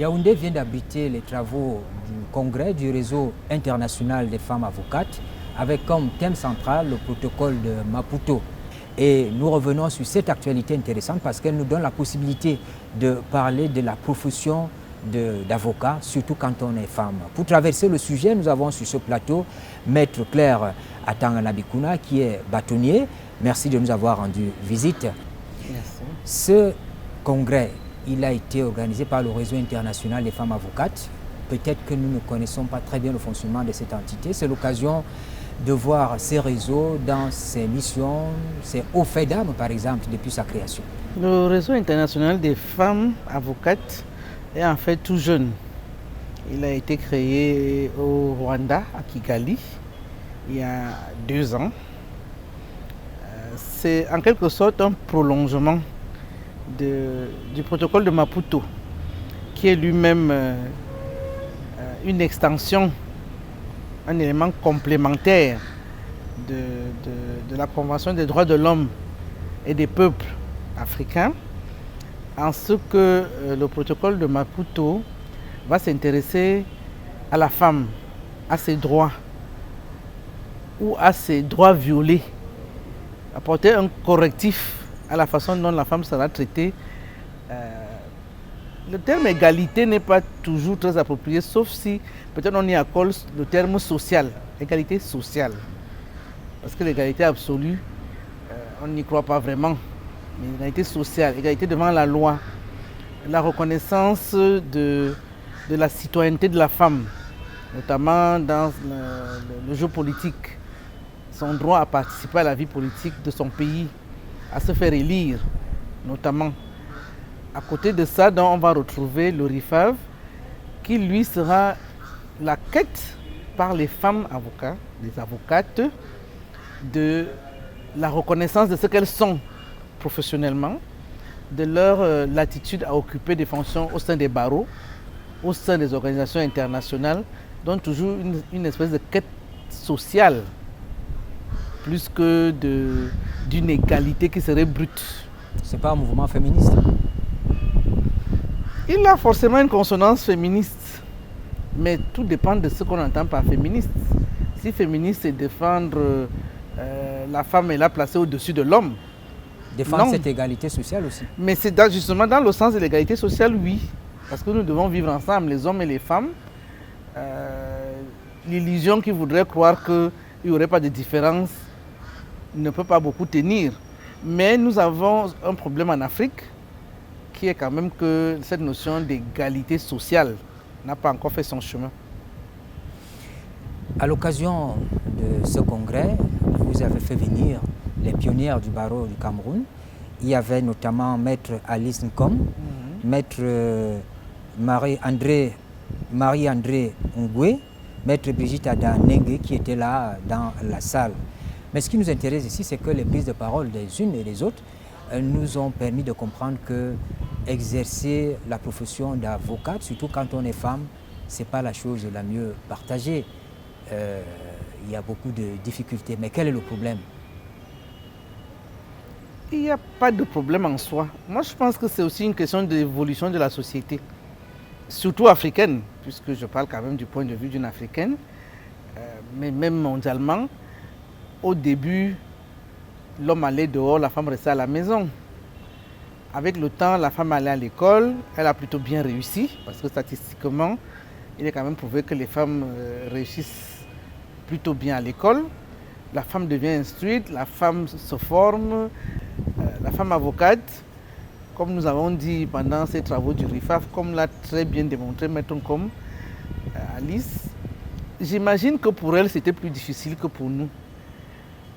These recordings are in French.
Yaoundé vient d'abriter les travaux du congrès du réseau international des femmes avocates avec comme thème central le protocole de Maputo. Et nous revenons sur cette actualité intéressante parce qu'elle nous donne la possibilité de parler de la profession d'avocat, surtout quand on est femme. Pour traverser le sujet, nous avons sur ce plateau Maître Claire Atanganabikuna qui est bâtonnier. Merci de nous avoir rendu visite. Merci. Ce congrès, il a été organisé par le réseau international des femmes avocates. Peut-être que nous ne connaissons pas très bien le fonctionnement de cette entité. C'est l'occasion de voir ces réseaux dans ses missions, ses hauts faits d'âme, par exemple, depuis sa création. Le réseau international des femmes avocates est en fait tout jeune. Il a été créé au Rwanda, à Kigali, il y a 2 ans. C'est en quelque sorte un prolongement du protocole de Maputo, qui est lui-même une extension, un élément complémentaire de la Convention des droits de l'homme et des peuples africains, en ce que le protocole de Maputo va s'intéresser à la femme, à ses droits ou à ses droits violés, apporter un correctif à la façon dont la femme sera traitée. Le terme égalité n'est pas toujours très approprié, sauf si peut-être on y accorde le terme social, égalité sociale. Parce que l'égalité absolue, on n'y croit pas vraiment. Mais l'égalité sociale, égalité devant la loi, la reconnaissance de la citoyenneté de la femme, notamment dans le jeu politique, son droit à participer à la vie politique de son pays, à se faire élire, notamment. À côté de ça, donc, on va retrouver le RIFAV, qui lui sera la quête par les femmes avocats, les avocates, de la reconnaissance de ce qu'elles sont professionnellement, de leur latitude à occuper des fonctions au sein des barreaux, au sein des organisations internationales, donc toujours une espèce de quête sociale, plus que d'une égalité qui serait brute. Ce n'est pas un mouvement féministe? Il a forcément une consonance féministe, mais tout dépend de ce qu'on entend par féministe. Si féministe, c'est défendre la femme et la placer au-dessus de l'homme. Défendre non. Cette égalité sociale aussi. Mais c'est justement dans le sens de l'égalité sociale, oui. Parce que nous devons vivre ensemble, les hommes et les femmes. L'illusion qui voudrait croire qu'il n'y aurait pas de différence ne peut pas beaucoup tenir. Mais nous avons un problème en Afrique qui est quand même que cette notion d'égalité sociale n'a pas encore fait son chemin. À l'occasion de ce congrès, vous avez fait venir les pionnières du barreau du Cameroun. Il y avait notamment Maître Alice Nkom, Maître Marie-André Ngwe, Maître Brigitte Adanengue qui étaient là dans la salle. Mais ce qui nous intéresse ici, c'est que les prises de parole des unes et des autres nous ont permis de comprendre que exercer la profession d'avocate, surtout quand on est femme, ce n'est pas la chose la mieux partagée. Il y a beaucoup de difficultés. Mais quel est le problème? Il n'y a pas de problème en soi. Moi, je pense que c'est aussi une question d'évolution de la société, surtout africaine, puisque je parle quand même du point de vue d'une africaine, mais même mondialement. Au début, l'homme allait dehors, la femme restait à la maison. Avec le temps, la femme allait à l'école, elle a plutôt bien réussi, parce que statistiquement, il est quand même prouvé que les femmes réussissent plutôt bien à l'école. La femme devient instruite, la femme se forme, la femme avocate, comme nous avons dit pendant ces travaux du RIFAF, comme l'a très bien démontré Maître Nkom, Alice, j'imagine que pour elle, c'était plus difficile que pour nous.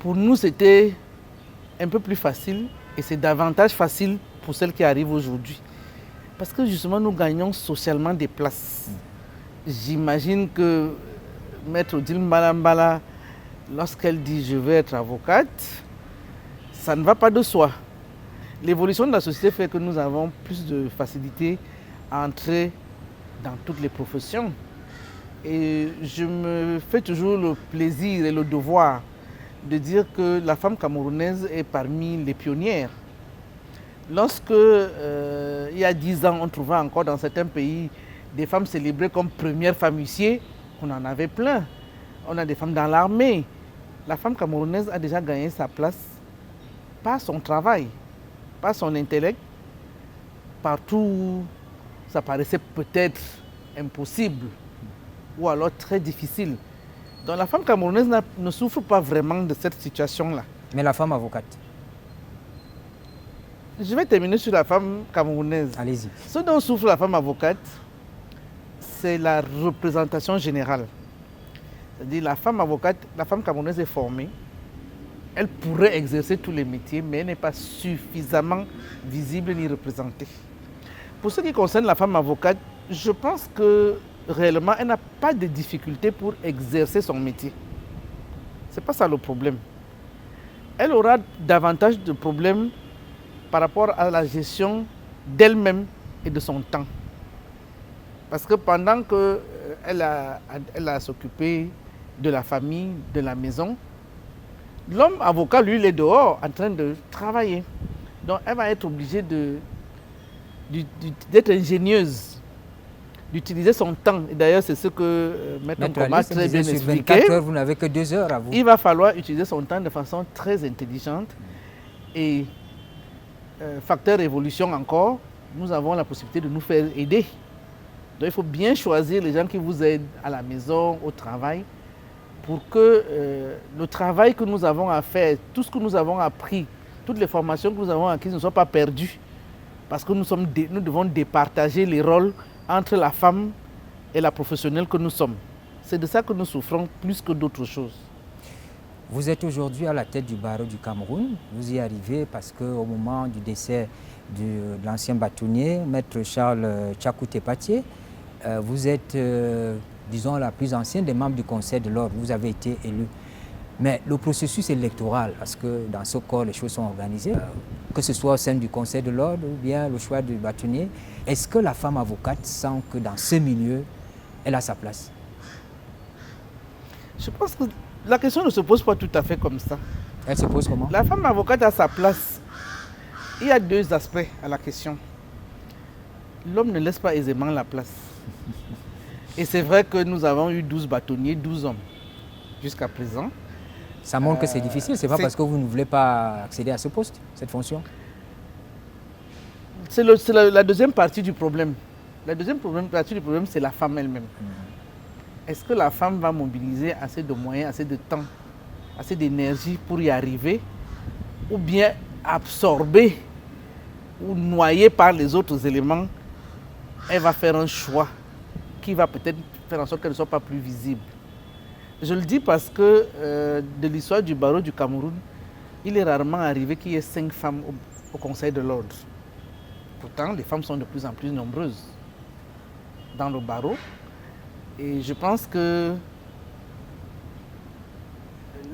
Pour nous, c'était un peu plus facile et c'est davantage facile pour celles qui arrivent aujourd'hui. Parce que justement, nous gagnons socialement des places. J'imagine que Maître Odile Mbalambala, lorsqu'elle dit « je veux être avocate », ça ne va pas de soi. L'évolution de la société fait que nous avons plus de facilité à entrer dans toutes les professions. Et je me fais toujours le plaisir et le devoir de dire que la femme camerounaise est parmi les pionnières. Lorsque, il y a 10 ans, on trouvait encore dans certains pays des femmes célébrées comme première femme huissier, on en avait plein. On a des femmes dans l'armée. La femme camerounaise a déjà gagné sa place par son travail, par son intellect. Partout où ça paraissait peut-être impossible ou alors très difficile. Donc la femme camerounaise ne souffre pas vraiment de cette situation-là. Mais la femme avocate? Je vais terminer sur la femme camerounaise. Allez-y. Ce dont souffre la femme avocate, c'est la représentation générale. C'est-à-dire la femme avocate, la femme camerounaise est formée, elle pourrait exercer tous les métiers, mais elle n'est pas suffisamment visible ni représentée. Pour ce qui concerne la femme avocate, je pense que réellement, elle n'a pas de difficulté pour exercer son métier. Ce n'est pas ça le problème. Elle aura davantage de problèmes par rapport à la gestion d'elle-même et de son temps. Parce que pendant qu'elle a à s'occuper de la famille, de la maison, l'homme avocat, lui, il est dehors en train de travailler. Donc elle va être obligée d'être ingénieuse, d'utiliser son temps. Et d'ailleurs, c'est ce que Maître Nkrumah a très bien expliqué. 24 heures, vous n'avez que 2 heures à vous. Il va falloir utiliser son temps de façon très intelligente. Et facteur évolution encore, nous avons la possibilité de nous faire aider. Donc il faut bien choisir les gens qui vous aident à la maison, au travail, pour que le travail que nous avons à faire, tout ce que nous avons appris, toutes les formations que nous avons acquises ne soient pas perdues. Parce que nous devons départager les rôles entre la femme et la professionnelle que nous sommes. C'est de ça que nous souffrons plus que d'autres choses. Vous êtes aujourd'hui à la tête du barreau du Cameroun. Vous y arrivez parce qu'au moment du décès de l'ancien bâtonnier, Maître Charles Tchakou Tepatié, vous êtes, disons, la plus ancienne des membres du Conseil de l'Ordre. Vous avez été élu. Mais le processus électoral, parce que dans ce corps, les choses sont organisées, que ce soit au sein du Conseil de l'Ordre ou bien le choix du bâtonnier, est-ce que la femme avocate sent que dans ce milieu, elle a sa place? Je pense que la question ne se pose pas tout à fait comme ça. Elle se pose comment? La femme avocate a sa place. Il y a 2 aspects à la question. L'homme ne laisse pas aisément la place. Et c'est vrai que nous avons eu 12 bâtonniers, 12 hommes jusqu'à présent. Ça montre que c'est difficile, c'est pas parce que vous ne voulez pas accéder à ce poste, cette fonction? C'est la deuxième partie du problème. La deuxième partie du problème, c'est la femme elle-même. Est-ce que la femme va mobiliser assez de moyens, assez de temps, assez d'énergie pour y arriver, ou bien absorber ou noyer par les autres éléments, elle va faire un choix qui va peut-être faire en sorte qu'elle ne soit pas plus visible. Je le dis parce que de l'histoire du barreau du Cameroun, il est rarement arrivé qu'il y ait 5 femmes au Conseil de l'Ordre. Pourtant, les femmes sont de plus en plus nombreuses dans le barreau. Et je pense que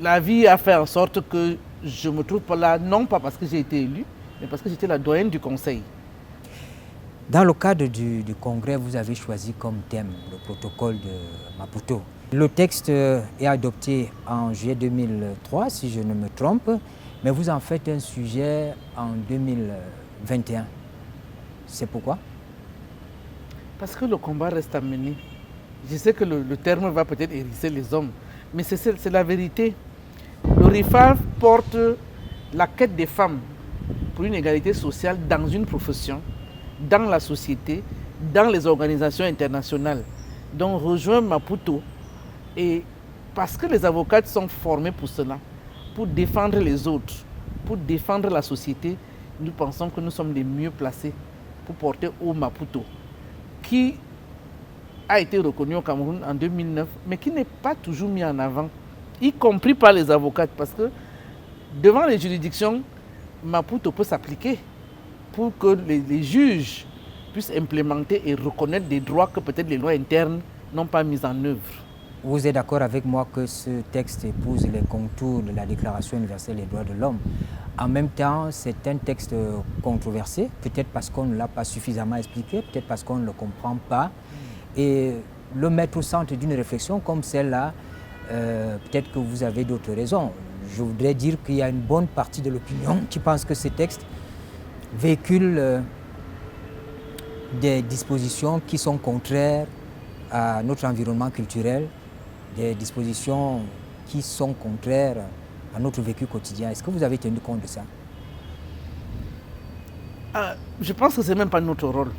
la vie a fait en sorte que je me trouve pas là, non pas parce que j'ai été élu, mais parce que j'étais la doyenne du Conseil. Dans le cadre du congrès, vous avez choisi comme thème le protocole de Maputo. Le texte est adopté en juillet 2003, si je ne me trompe, mais vous en faites un sujet en 2021. C'est pourquoi? Parce que le combat reste à mener. Je sais que le terme va peut-être hérisser les hommes, mais c'est la vérité. Le RIFAF porte la quête des femmes pour une égalité sociale dans une profession, dans la société, dans les organisations internationales. Donc rejoint Maputo. Et parce que les avocates sont formés pour cela, pour défendre les autres, pour défendre la société, nous pensons que nous sommes les mieux placés pour porter au Maputo, qui a été reconnu au Cameroun en 2009, mais qui n'est pas toujours mis en avant, y compris par les avocates, parce que devant les juridictions, Maputo peut s'appliquer pour que les juges puissent implémenter et reconnaître des droits que peut-être les lois internes n'ont pas mis en œuvre. Vous êtes d'accord avec moi que ce texte épouse les contours de la Déclaration universelle des droits de l'homme. En même temps, c'est un texte controversé, peut-être parce qu'on ne l'a pas suffisamment expliqué, peut-être parce qu'on ne le comprend pas. Et le mettre au centre d'une réflexion comme celle-là, peut-être que vous avez d'autres raisons. Je voudrais dire qu'il y a une bonne partie de l'opinion qui pense que ce texte véhicule des dispositions qui sont contraires à notre environnement culturel, des dispositions qui sont contraires à notre vécu quotidien. Est-ce que vous avez tenu compte de ça? Je pense que ce n'est même pas notre rôle.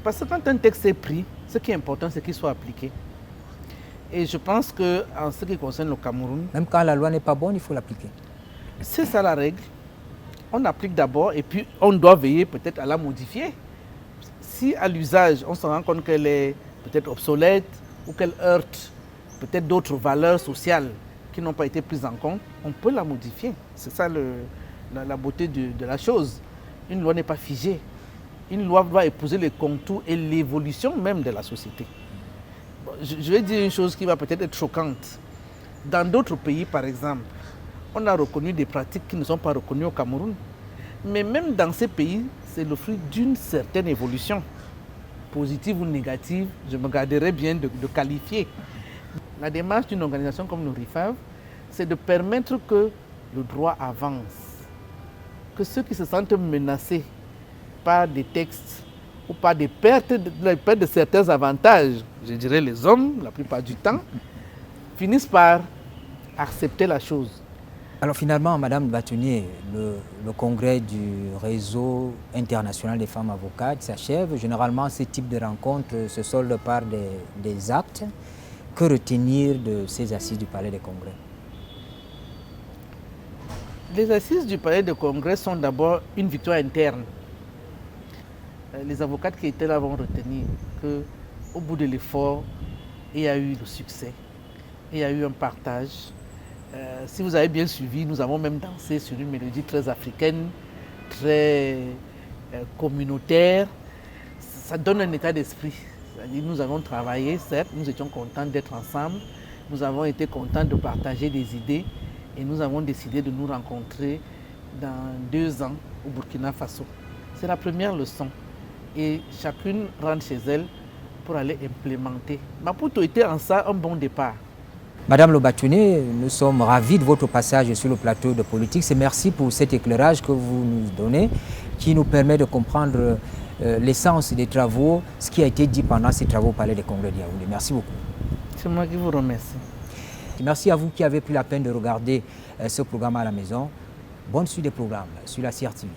Parce que quand un texte est pris, ce qui est important, c'est qu'il soit appliqué. Et je pense qu'en ce qui concerne le Cameroun... Même quand la loi n'est pas bonne, il faut l'appliquer. C'est ça la règle. On applique d'abord et puis on doit veiller peut-être à la modifier. Si à l'usage, on se rend compte qu'elle est peut-être obsolète ou qu'elle heurte peut-être d'autres valeurs sociales qui n'ont pas été prises en compte, on peut la modifier. C'est ça la beauté de la chose. Une loi n'est pas figée. Une loi doit épouser les contours et l'évolution même de la société. Bon, je vais dire une chose qui va peut-être être choquante. Dans d'autres pays, par exemple, on a reconnu des pratiques qui ne sont pas reconnues au Cameroun. Mais même dans ces pays, c'est le fruit d'une certaine évolution, positive ou négative, je me garderai bien de qualifier. La démarche d'une organisation comme le RIFAV, c'est de permettre que le droit avance, que ceux qui se sentent menacés par des textes ou par des pertes de certains avantages, je dirais les hommes, la plupart du temps, finissent par accepter la chose. Alors finalement, Madame Bâtonnier, le congrès du réseau international des femmes avocates s'achève. Généralement, ce type de rencontres se soldent par des actes. Que retenir de ces assises du Palais des Congrès? Les assises du Palais des Congrès sont d'abord une victoire interne. Les avocates qui étaient là vont retenir qu'au bout de l'effort, il y a eu le succès, il y a eu un partage. Si vous avez bien suivi, nous avons même dansé sur une mélodie très africaine, très communautaire. Ça donne un état d'esprit. Nous avons travaillé, certes, nous étions contents d'être ensemble, nous avons été contents de partager des idées et nous avons décidé de nous rencontrer dans 2 ans au Burkina Faso. C'est la première leçon et chacune rentre chez elle pour aller implémenter. Maputo était en ça un bon départ. Madame Le Bâtonnier, nous sommes ravis de votre passage sur le plateau de Politique. Et merci pour cet éclairage que vous nous donnez, qui nous permet de comprendre l'essence des travaux, ce qui a été dit pendant ces travaux au Palais des Congrès de Yaoundé. Merci beaucoup. C'est moi qui vous remercie. Merci à vous qui avez pris la peine de regarder ce programme à la maison. Bonne suite des programmes sur la CRTV.